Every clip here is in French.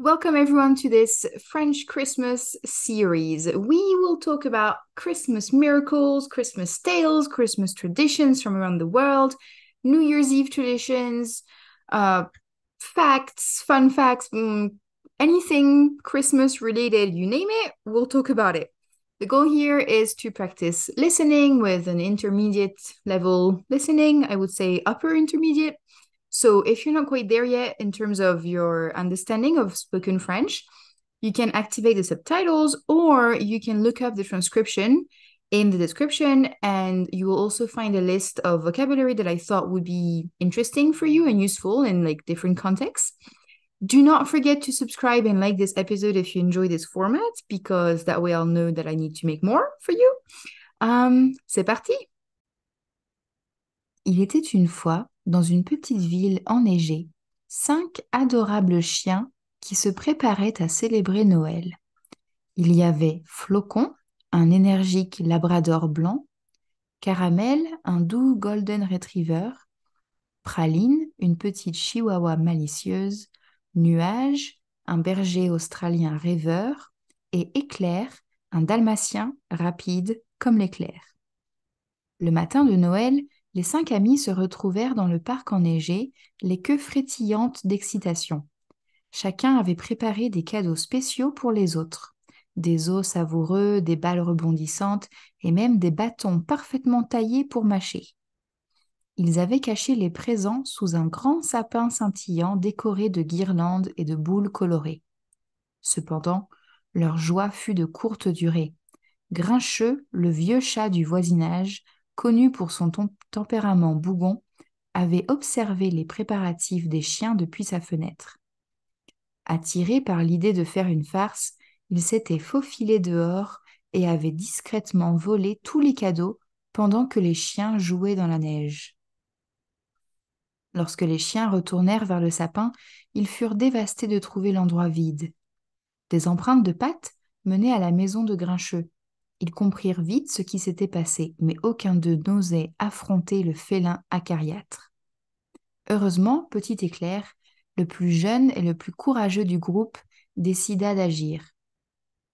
Welcome everyone to this French Christmas series. We will talk about Christmas miracles, Christmas tales, Christmas traditions from around the world, New Year's Eve traditions, uh, facts, fun facts, anything Christmas related, you name it, we'll talk about it. The goal here is to practice listening with an intermediate level listening, I would say upper intermediate. So if you're not quite there yet in terms of your understanding of spoken French, you can activate the subtitles or you can look up the transcription in the description, and you will also find a list of vocabulary that I thought would be interesting for you and useful in like different contexts. Do not forget to subscribe and like this episode if you enjoy this format, because that way I'll know that I need to make more for you. C'est parti! Il était une fois, dans une petite ville enneigée, 5 adorables chiens qui se préparaient à célébrer Noël. Il y avait Flocon, un énergique labrador blanc, Caramel, un doux golden retriever, Praline, une petite chihuahua malicieuse, Nuage, un berger australien rêveur, et Éclair, un dalmatien rapide comme l'éclair. Le matin de Noël, les 5 amis se retrouvèrent dans le parc enneigé, les queues frétillantes d'excitation. Chacun avait préparé des cadeaux spéciaux pour les autres. Des os savoureux, des balles rebondissantes et même des bâtons parfaitement taillés pour mâcher. Ils avaient caché les présents sous un grand sapin scintillant décoré de guirlandes et de boules colorées. Cependant, leur joie fut de courte durée. Grincheux, le vieux chat du voisinage, connu pour son tempérament bougon, avait observé les préparatifs des chiens depuis sa fenêtre. Attiré par l'idée de faire une farce, il s'était faufilé dehors et avait discrètement volé tous les cadeaux pendant que les chiens jouaient dans la neige. Lorsque les chiens retournèrent vers le sapin, ils furent dévastés de trouver l'endroit vide. Des empreintes de pattes menaient à la maison de Grincheux. Ils comprirent vite ce qui s'était passé, mais aucun d'eux n'osait affronter le félin acariâtre. Heureusement, Petit Éclair, le plus jeune et le plus courageux du groupe, décida d'agir.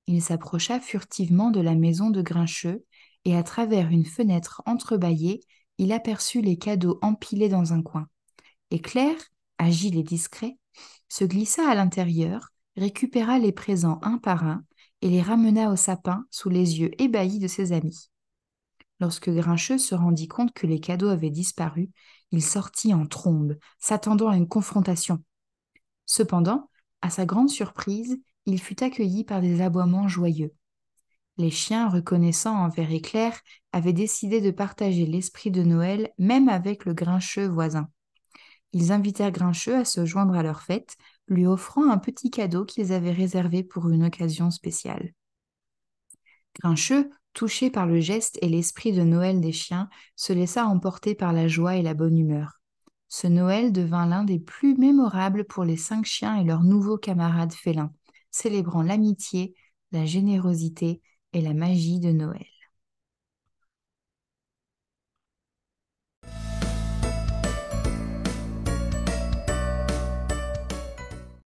Il s'approcha furtivement de la maison de Grincheux et à travers une fenêtre entrebâillée, il aperçut les cadeaux empilés dans un coin. Éclair, agile et discret, se glissa à l'intérieur, récupéra les présents un par un et les ramena au sapin sous les yeux ébahis de ses amis. Lorsque Grincheux se rendit compte que les cadeaux avaient disparu, il sortit en trombe, s'attendant à une confrontation. Cependant, à sa grande surprise, il fut accueilli par des aboiements joyeux. Les chiens, reconnaissants envers Éclair, avaient décidé de partager l'esprit de Noël même avec le Grincheux voisin. Ils invitèrent Grincheux à se joindre à leur fête, lui offrant un petit cadeau qu'ils avaient réservé pour une occasion spéciale. Grincheux, touché par le geste et l'esprit de Noël des chiens, se laissa emporter par la joie et la bonne humeur. Ce Noël devint l'un des plus mémorables pour les 5 chiens et leurs nouveaux camarades félins, célébrant l'amitié, la générosité et la magie de Noël.